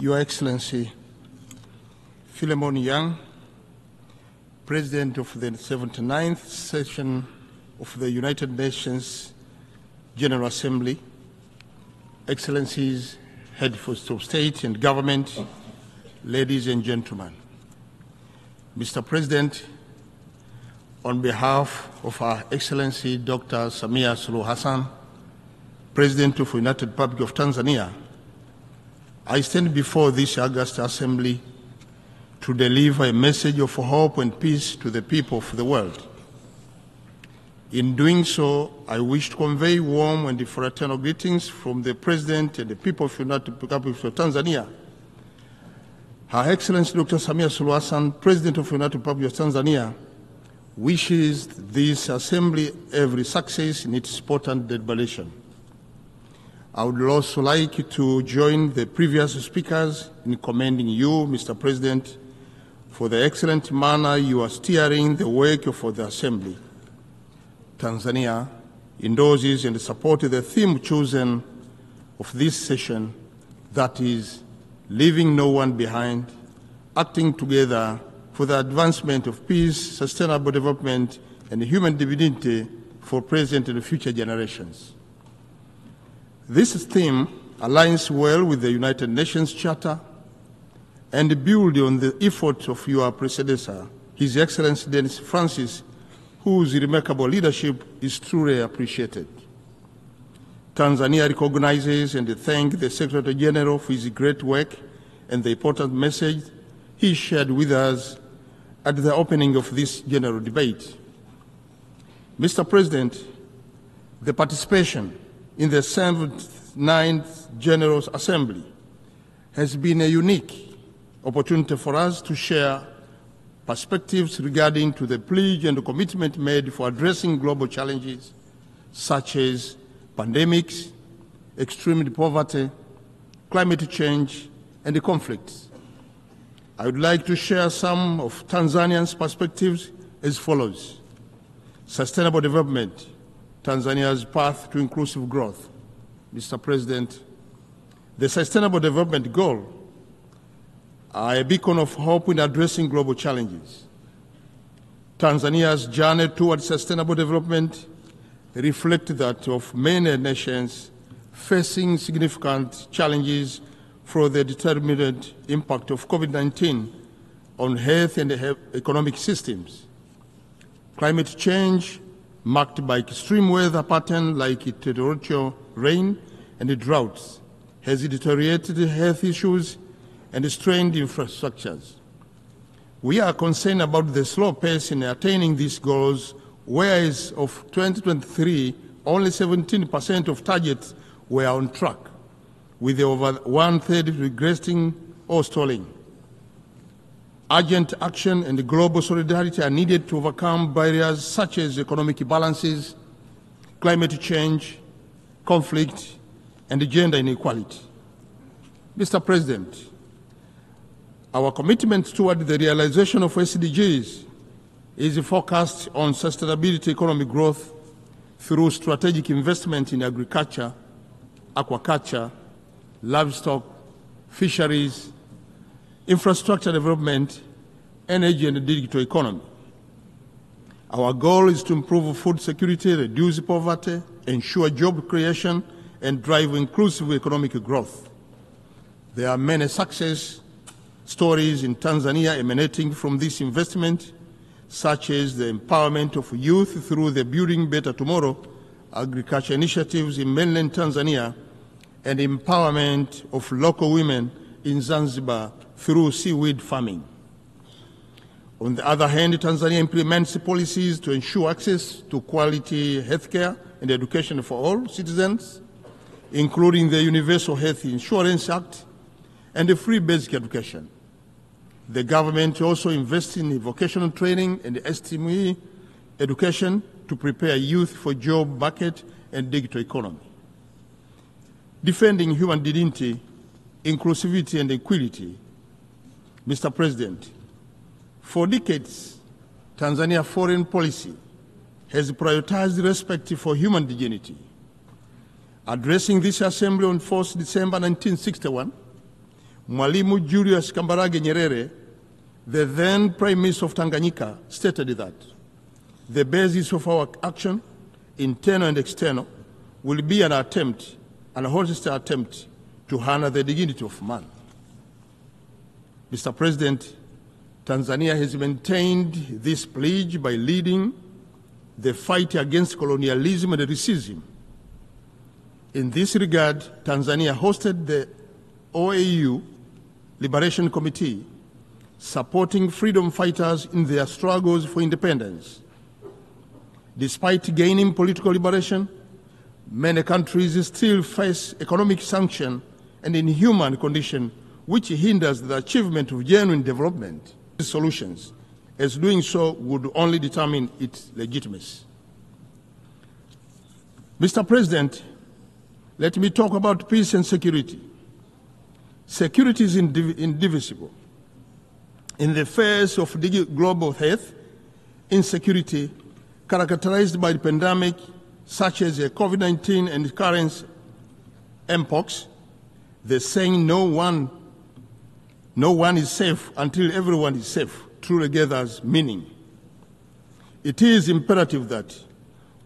Your Excellency Philemon Young, President of the 79th session of the United Nations General Assembly, Excellencies, Heads of State and Government, ladies and gentlemen. Mr. President, on behalf of Her Excellency Dr. Samia Suluhu Hassan, President of the United Republic of Tanzania, I stand before this august assembly to deliver a message of hope and peace to the people of the world. In doing so, I wish to convey warm and fraternal greetings from the President and the people of the United Republic of Tanzania. Her Excellency Dr. Samia Suluhu Hassan, President of the United Republic of Tanzania, wishes this assembly every success in its important deliberation. I would also like to join the previous speakers in commending you, Mr. President, for the excellent manner you are steering the work for the Assembly. Tanzania endorses and supports the theme chosen of this session, that is, leaving no one behind, acting together for the advancement of peace, sustainable development, and human dignity for present and future generations. This theme aligns well with the United Nations Charter and builds on the efforts of your predecessor, His Excellency Dennis Francis, whose remarkable leadership is truly appreciated. Tanzania recognizes and thanks the Secretary General for his great work and the important message he shared with us at the opening of this general debate. Mr. President, the participation in the 79th General Assembly has been a unique opportunity for us to share perspectives regarding to the pledge and the commitment made for addressing global challenges such as pandemics, extreme poverty, climate change, and conflicts. I would like to share some of Tanzania's perspectives as follows. Sustainable development, Tanzania's path to inclusive growth. Mr. President, the Sustainable Development Goals are a beacon of hope in addressing global challenges. Tanzania's journey towards sustainable development reflects that of many nations facing significant challenges from the determined impact of COVID-19 on health and economic systems. Climate change, marked by extreme weather patterns like torrential rain and droughts, has deteriorated health issues and strained infrastructures. We are concerned about the slow pace in attaining these goals, whereas of 2023, only 17% of targets were on track, with over one-third regressing or stalling. Urgent action and global solidarity are needed to overcome barriers such as economic imbalances, climate change, conflict, and gender inequality. Mr. President, our commitment toward the realization of SDGs is focused on sustainability economic growth through strategic investment in agriculture, aquaculture, livestock, fisheries, infrastructure development, energy, and digital economy. Our goal is to improve food security, reduce poverty, ensure job creation, and drive inclusive economic growth. There are many success stories in Tanzania emanating from this investment, such as the empowerment of youth through the Building Better Tomorrow agriculture initiatives in mainland Tanzania and empowerment of local women in Zanzibar through seaweed farming. On the other hand, Tanzania implements policies to ensure access to quality healthcare and education for all citizens, including the Universal Health Insurance Act and the free basic education. The government also invests in vocational training and STEM education to prepare youth for job market and digital economy. Defending human dignity, inclusivity, and equality. Mr. President, for decades, Tanzania's foreign policy has prioritized respect for human dignity. Addressing this assembly on 4th December 1961, Mwalimu Julius Kambarage Nyerere, the then Prime Minister of Tanganyika, stated that the basis of our action, internal and external, will be an honest attempt to honor the dignity of man. Mr. President, Tanzania has maintained this pledge by leading the fight against colonialism and racism. In this regard, Tanzania hosted the OAU Liberation Committee, supporting freedom fighters in their struggles for independence. Despite gaining political liberation, many countries still face economic sanction and inhuman conditions which hinders the achievement of genuine development solutions, as doing so would only determine its legitimacy. Mr. President, let me talk about peace and security. Security is indivisible. In the face of global health insecurity characterized by the pandemic such as COVID-19 and current mpox, the saying no one is safe until everyone is safe truly gathers meaning. It is imperative that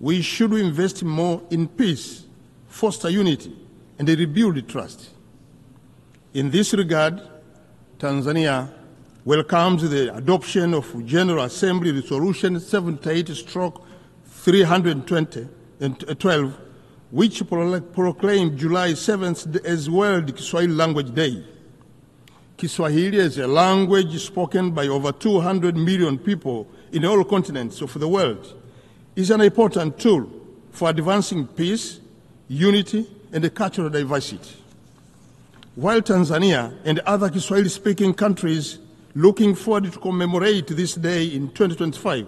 we should invest more in peace, foster unity, and rebuild trust. In this regard, Tanzania welcomes the adoption of General Assembly Resolution 78/312, which proclaimed July 7th as World Kiswahili Language Day. Kiswahili is a language spoken by over 200 million people in all continents of the world. It is an important tool for advancing peace, unity, and cultural diversity. While Tanzania and other Kiswahili-speaking countries looking forward to commemorate this day in 2025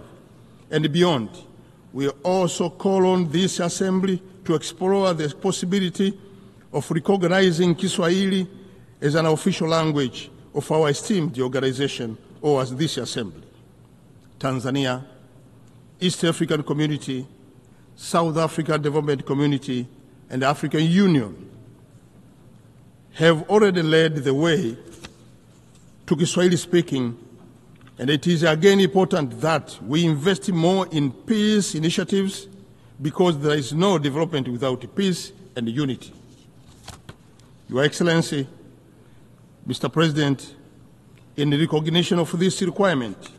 and beyond, we also call on this assembly to explore the possibility of recognizing Kiswahili as an official language of our esteemed organization or as this assembly. Tanzania, East African Community, South African Development Community, and African Union have already led the way to Kiswahili speaking, and it is again important that we invest more in peace initiatives because there is no development without peace and unity. Your Excellency, Mr. President, in recognition of this requirement,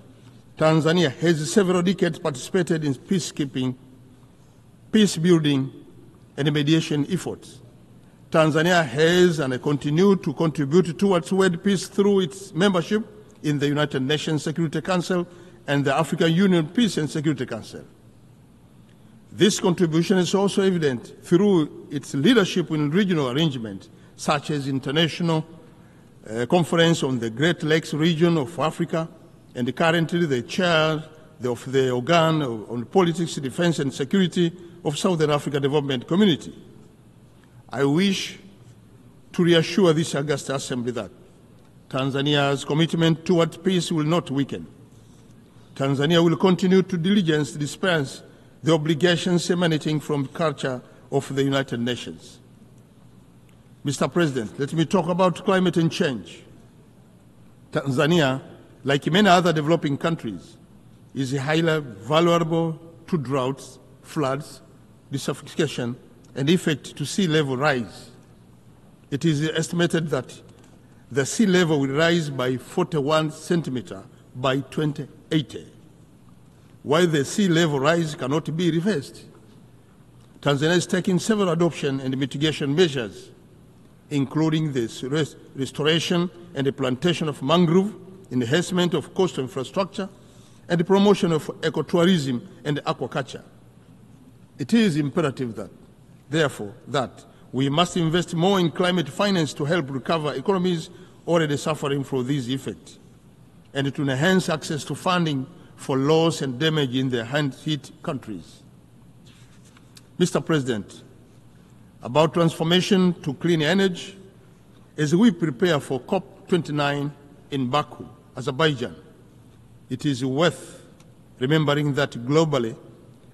Tanzania has several decades participated in peacekeeping, peace building, and mediation efforts. Tanzania has and continues to contribute towards world peace through its membership in the United Nations Security Council and the African Union Peace and Security Council. This contribution is also evident through its leadership in regional arrangements, such as International Conference on the Great Lakes region of Africa, and currently the chair of the organ on politics, defense, and security of Southern Africa Development Community. I wish to reassure this august assembly that Tanzania's commitment toward peace will not weaken. Tanzania will continue to diligently dispense the obligations emanating from the culture of the United Nations. Mr. President, let me talk about climate and change. Tanzania, like many other developing countries, is highly vulnerable to droughts, floods, desertification, and effect to sea level rise. It is estimated that the sea level will rise by 41 centimeters by 2080. While the sea level rise cannot be reversed, Tanzania is taking several adoption and mitigation measures, including the restoration and the plantation of mangrove, enhancement of coastal infrastructure, and the promotion of ecotourism and aquaculture. It is imperative that, therefore, that we must invest more in climate finance to help recover economies already suffering from these effects, and to enhance access to funding for loss and damage in the hand-hit countries. Mr. President, about transformation to clean energy, as we prepare for COP29 in Baku, Azerbaijan, it is worth remembering that globally,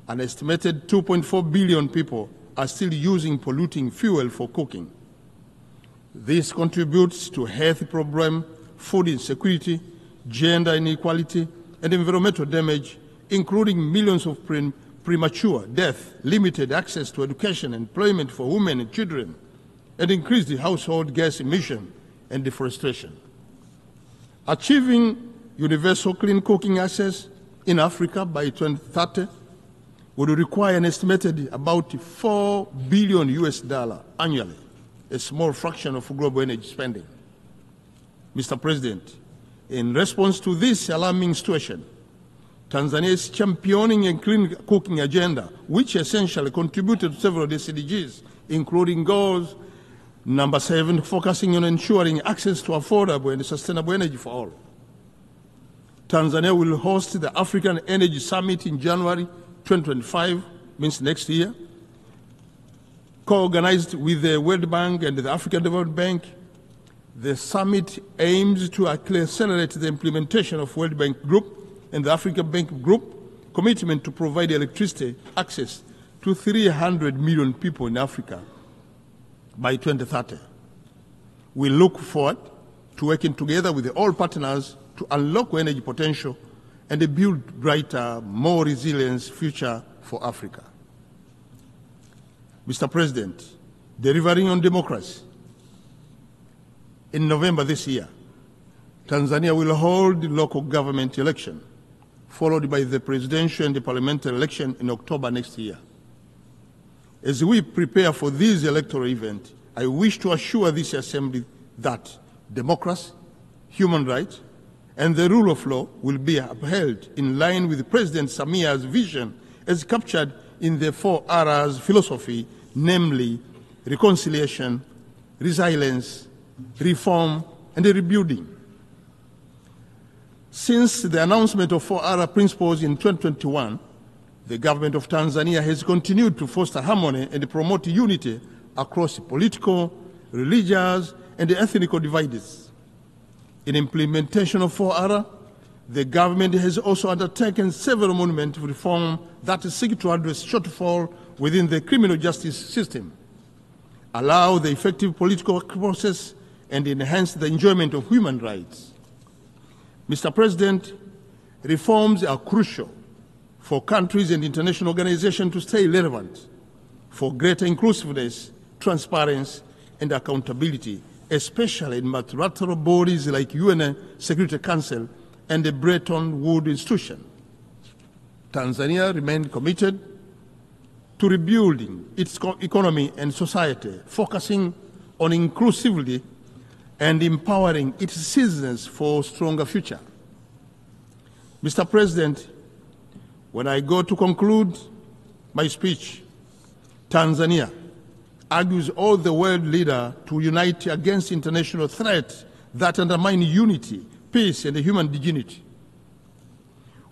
an estimated 2.4 billion people are still using polluting fuel for cooking. This contributes to health problems, food insecurity, gender inequality, and environmental damage, including millions of premature death, limited access to education, employment for women and children, and increased household gas emission and deforestation. Achieving universal clean cooking access in Africa by 2030 would require an estimated about $4 billion annually, a small fraction of global energy spending. Mr. President, in response to this alarming situation, Tanzania is championing a clean cooking agenda, which essentially contributed to several SDGs, including goals number 7, focusing on ensuring access to affordable and sustainable energy for all. Tanzania will host the African Energy Summit in January 2025, means next year, co-organized with the World Bank and the African Development Bank. The summit aims to accelerate the implementation of World Bank Group and the African Bank Group commitment to provide electricity access to 300 million people in Africa by 2030. We look forward to working together with all partners to unlock energy potential and build a brighter, more resilient future for Africa. Mr. President, delivering on democracy. In November this year, Tanzania will hold the local government election, followed by the presidential and the parliamentary election in October next year. As we prepare for this electoral event, I wish to assure this Assembly that democracy, human rights, and the rule of law will be upheld in line with President Samia's vision as captured in the 4Rs philosophy, namely reconciliation, resilience, reform, and rebuilding. Since the announcement of 4R principles in 2021, the government of Tanzania has continued to foster harmony and promote unity across political, religious, and ethnic divides. In implementation of 4R, the government has also undertaken several monumental reforms that seek to address shortfall within the criminal justice system, allow the effective political process, and enhance the enjoyment of human rights. Mr. President, reforms are crucial for countries and international organizations to stay relevant, for greater inclusiveness, transparency, and accountability, especially in multilateral bodies like UN Security Council and the Bretton Woods institution. Tanzania remains committed to rebuilding its economy and society, focusing on inclusivity and empowering its citizens for a stronger future. Mr. President, when I go to conclude my speech, Tanzania argues all the world leaders to unite against international threats that undermine unity, peace, and human dignity.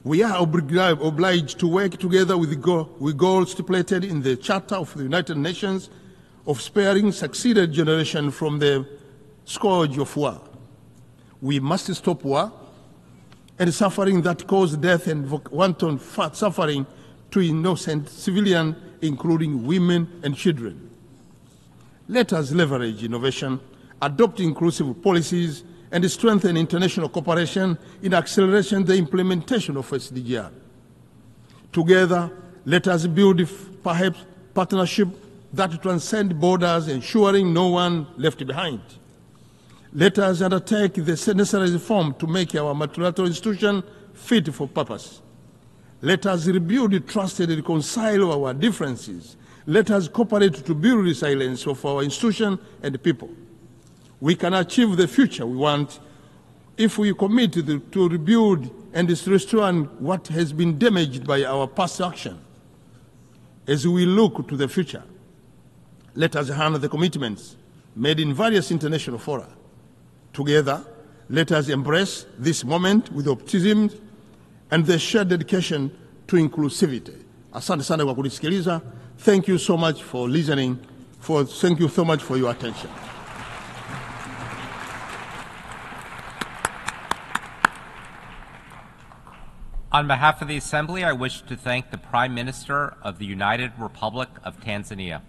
We are obliged to work together with goals stipulated in the Charter of the United Nations of sparing succeeded generations from the scourge of war. We must stop war and suffering that cause death and wanton suffering to innocent civilians, including women and children. Let us leverage innovation, adopt inclusive policies, and strengthen international cooperation in accelerating the implementation of SDGs. Together, let us build perhaps partnership that transcend borders, ensuring no one left behind. Let us undertake the necessary reform to make our multilateral institution fit for purpose. Let us rebuild trust and reconcile our differences. Let us cooperate to build resilience of our institution and people. We can achieve the future we want if we commit to rebuild and restore what has been damaged by our past action. As we look to the future, let us honor the commitments made in various international fora. Together, let us embrace this moment with optimism and the shared dedication to inclusivity. Asante sana kwa kunisikiliza. Thank you so much for listening. Thank you so much for your attention. On behalf of the Assembly, I wish to thank the Prime Minister of the United Republic of Tanzania.